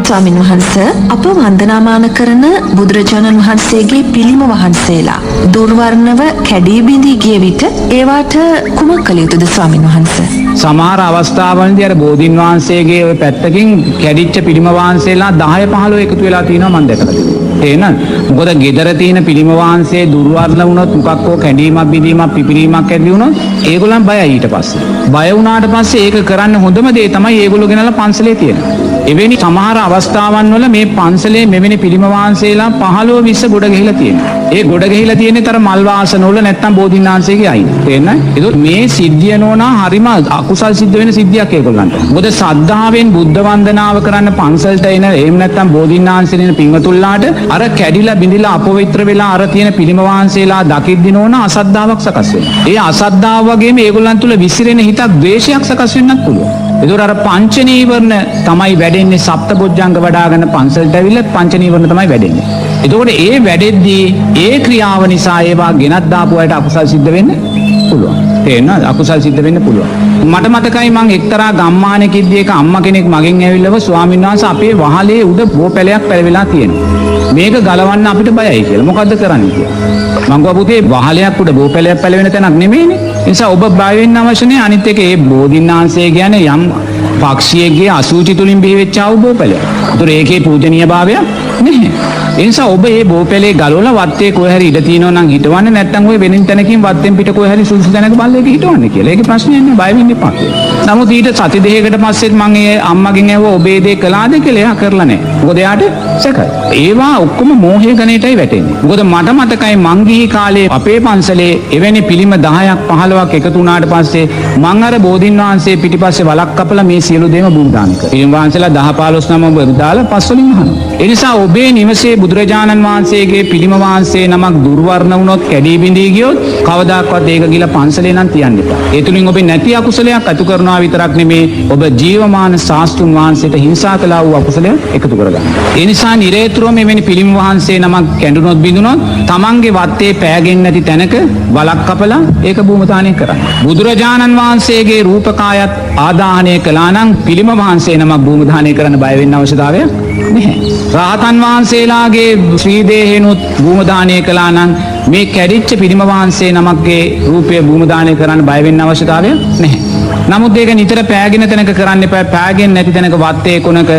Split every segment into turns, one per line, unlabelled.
ස්වාමින් වහන්සේ අප වන්දනාමාන කරන බුදුරජාණන් වහන්සේගේ පිළිම වහන්සේලා දුර්වර්ණව කැඩී බිඳී ගිය විට ඒවාට කුමක් කළ යුතුද ස්වාමින් වහන්සේ?
සමහර අවස්ථාවලදී අර බෝධින් වහන්සේගේ ওই පැත්තකින් කැඩිච්ච පිළිම වහන්සේලා 10 15 එකතු වෙලා තියෙනවා මම දැකලා තියෙනවා. තේන මොකද gedara තියෙන පිළිම වහන්සේ දුර්වර්ණ වුණොත් මොකක් හෝ කැඩීමක් බිඳීමක් පිපිරීමක් ඇති වුණොත් ඒගොල්ලන් බයයි ඊට පස්සේ. බය වුණාට පස්සේ ඒක කරන්න හොඳම දේ තමයි ඒගොල්ලෝ ගෙනල්ලා පන්සලේ තියෙනවා. එවැනි සමහර අවස්ථාවන් වල මේ පන්සලේ මෙවැනි පිළිම වහන්සේලා 15 20 ගොඩ ගිහිලා තියෙනවා. ඒ ගොඩ ගිහිලා තියෙන්නේ තර මල් වාසන වල නැත්තම් බෝධින් වහන්සේගේ අයින. තේරෙනවද? ඒක මේ සිද්ධිය නෝනා හරිම අකුසල් සිද්ධ වෙන සිද්ධියක් ඒගොල්ලන්ට. මොකද සද්ධාවෙන් බුද්ධ වන්දනාව කරන්න පන්සලට එන එහෙම නැත්තම් බෝධින් වහන්සේ දෙන පින්වතුන්ලාට අර කැඩිලා බිඳිලා අපවිත්‍ර වෙලා අර තියෙන පිළිම වහන්සේලා දකිද්දි නෝනා අසද්ධාාවක් සකස් වෙනවා. ඒ අසද්ධාව වගේම ඒගොල්ලන් තුල විසිරෙන හිතක් ද්වේෂයක් සකස් වෙන්නත් පුළුවන්. ඒතොර අර පංච නීවරණ තමයි වැඩෙන්නේ සප්තබොජ්ජංග වඩාගෙන පන්සලට ඇවිල්ලා පංච නීවරණ තමයි වැඩෙන්නේ. එතකොට ඒ වැඩෙද්දී ඒ ක්‍රියාව නිසා ඒවා ගෙනත් දාපු අයට අකුසල් සිද්ධ වෙන්න පුළුවන්. තේරෙනවද? අකුසල් සිද්ධ වෙන්න පුළුවන්. මට මතකයි මං එක්තරා ගම්මානකෙදී එක අම්මා කෙනෙක් මගෙන් ඇවිල්ලව ස්වාමීන් වහන්සේ අපේ වහලේ උඩ බෝපැලයක් පැලවිලා තියෙනවා. මේක ගලවන්න අපිට බයයි කියලා. මොකද්ද කරන්නේ කියලා. මං ගියා පුතේ වහලයක් උඩ බෝපැලයක් පැලවෙන තැනක් නෙමෙයිනේ. ඒ නිසා ඔබ බය වෙන්න අවශ්‍ය නැහැ. අනිත් එක ඒ බෝධින්නාංශය කියන්නේ යම් පක්ෂියෙක්ගේ අසුචි තුලින් බිහිවෙච්ච ආවුබෝපැලයක්. ඒතර ඒකේ පූජනීය භාවයක් නැහැ. ඒ නිසා ඔබ මේ බෝපැලේ ගලවලා වත්තේ කොහේ හරි ඉඳ තියනවා නම් හිටවන්නේ නැත්නම් ඔය වෙනින් තැනකින් වත්තෙන් පිට කොහේ හරි සුසු තැනක බල්ලේක හිටවන්නේ කියලා. ඒකේ ප්‍රශ්නයක් නෑ බය වෙන්න එපා කියලා. නමුත් ඊට සති දෙකකට පස්සෙත් මම ඒ අම්මගෙන් ඇහුවා ඔබේ දේ කළාද කියලා. එයා කරලා නෑ. මොකද එයාට සැකයි. ඒවා ඔක්කොම මෝහය ගණේටයි වැටෙන්නේ. මොකද මට මතකයි මං ගිහි කාලේ අපේ පන්සලේ එවැනි පිළිම 10ක් 15ක් එකතු වුණාට පස්සේ මං අර බෝධින් වහන්සේ පිටිපස්සේ වලක් කපලා මේ සියලු දේම බුද්ධාන කරා. පිළිම වහන්සේලා 10 15 නම ඔබ දාලා පස්වලින් අහනවා. ඒ නිසා ඔබේ නිවසේ බුදුරජාණන් වහන්සේගේ පිළිම වහන්සේ නමක් දුර්වර්ණ වුණොත් කැඩී බිඳී ගියොත් කවදාකවත් ඒක ගිහලා පන්සලේ නම් තියන්න එපා. ඒ තුලින් ඔබේ නැති අකුසලයක් අතු කරනවා විතරක් නෙමේ ඔබ ජීවමාන ශාස්ත්‍රුන් වහන්සේට හිංසා කළා වූ අකුසලයක් එකතු කරගන්න. ඒ නිසා නිරේතුරුව මෙවැනි පිළිම වහන්සේ නමක් කැඩුනොත් බිඳුනොත් තමන්ගේ වත්තේ පෑගෙන්නේ නැති තැනක වලක් කපලා ඒක භූමදානය කරන්න. බුදුරජාණන් වහන්සේගේ රූපකායත් ආදාහනය කළා නම් පිළිම වහන්සේ නමක් භූමදානය කරන්න බය වෙන්න අවශ්‍යතාවයක් නැහැ. රාහතන් වහන්සේලාගේ ශ්‍රී දේහෙනුත් භූමදානය කළා නම් මේ කැඩිච්ච පිළිම වහන්සේ නමක්ගේ රූපය භූමදානය කරන්න බය වෙන්න අවශ්‍යතාවයක් නැහැ. නමුත් ඒක නිතර පෑගෙන තැනක කරන්න එපා. පෑගෙන නැති තැනක වත්තේ කොනක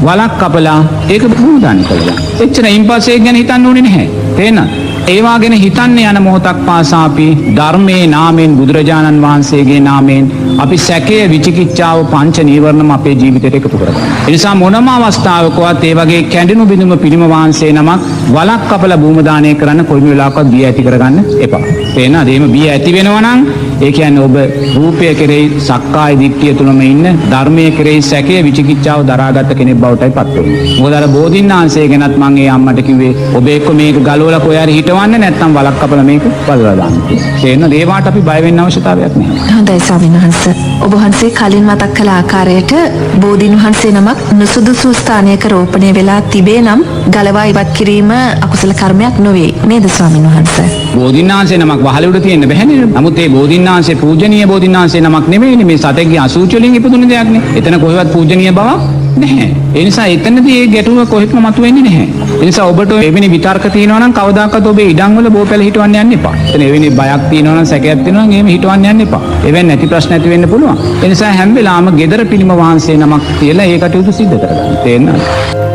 වලක් කපලා ඒක භූමදානය කළා. එච්චර ඉම්පස්සේ ගැන හිතන්න ඕනේ නැහැ. තේරෙනවද? ඒවා ගැන හිතන්න යන මොහොතක් පාසා අපි ධර්මයේ නාමයෙන් බුදුරජාණන් වහන්සේගේ නාමයෙන් අපි සැකය විචිකිච්ඡාව පංච නීවරණම අපේ ජීවිතයට එකතු කරගන්න. ඒ නිසා මොනම අවස්ථාවකවත් ඒ වගේ කැඩෙනු බිඳුම පිළිම වහන්සේ නමක් වලක් කපලා භූමදානය කරන්න කොයිම වෙලාවකවත් බිය ඇති කරගන්න එපා. තේරෙනවද? එහෙම බිය ඇති වෙනවා නම් ඒ කියන්නේ ඔබ රූපය කෙරෙහි සක්කාය දිට්ඨිය තුලම ඉන්න ධර්මයේ කෙරෙහි සැකය විචිකිච්ඡාව දරාගත්ත කෙනෙක් බවටයි පත් වෙන්නේ. මොකද අර බෝධින්නාංශය ගැනත් මම ඒ අම්මට කිව්වේ ඔබ එක්ක මේක ගලවලා කොහේ හරි හිටවන්න නැත්නම් වලක් කපලා මේක බලලා දාන්න කියලා. තේරෙනවද? ඒවට අපි බය වෙන්න අවශ්‍යතාවයක් නැහැ.
හොඳයි ස්වාමීන් වහන්සේ. ඔබ වහන්සේ කලින් මතක් කළ ආකාරයට බෝධින් වහන්සේ නමක් නුසුදුසු ස්ථානයක රෝපණය වෙලා තිබේ නම් ගලවා ඉවත් කිරීම අකුසල කර්මයක් නොවේ නේද ස්වාමීන් වහන්සේ?
බෝධින්නාංශේ නමක් වහලේ උඩ තියෙන්න බැහැනේ. නමුත් ඒ බෝධින්නාංශේ පූජනීය බෝධින්නාංශේ නමක් නෙමෙයිනේ. මේ සතෙක්ගේ අසුචි වලින් ඉපදුන දෙයක් නේ. එතන කොහෙවත් පූජනීය බවක් නැහැ. ඒ නිසා එතනදී මේ ගැටුම කොහෙත්ම මතුවෙන්නේ නැහැ. ඒ නිසා ඔබට එවැනි විතර්ක තියෙනවා නම් කවදාකවත් ඔබේ ඉඩම් වල බෝපැල හිටවන්න යන්න එපා. එතන එවැනි බයක් තියෙනවා නම් සැකයක් තියෙනවා නම් එහෙම හිටවන්න යන්න එපා. එවැනි නැති ප්‍රශ්න ඇති වෙන්න පුළුවන්. ඒ නිසා හැම වෙලාවම gedara පිළිම වහන්සේ නමක් කියලා ඒ කටයුතු සිද්ධ කරගන්න. තේරෙනවද?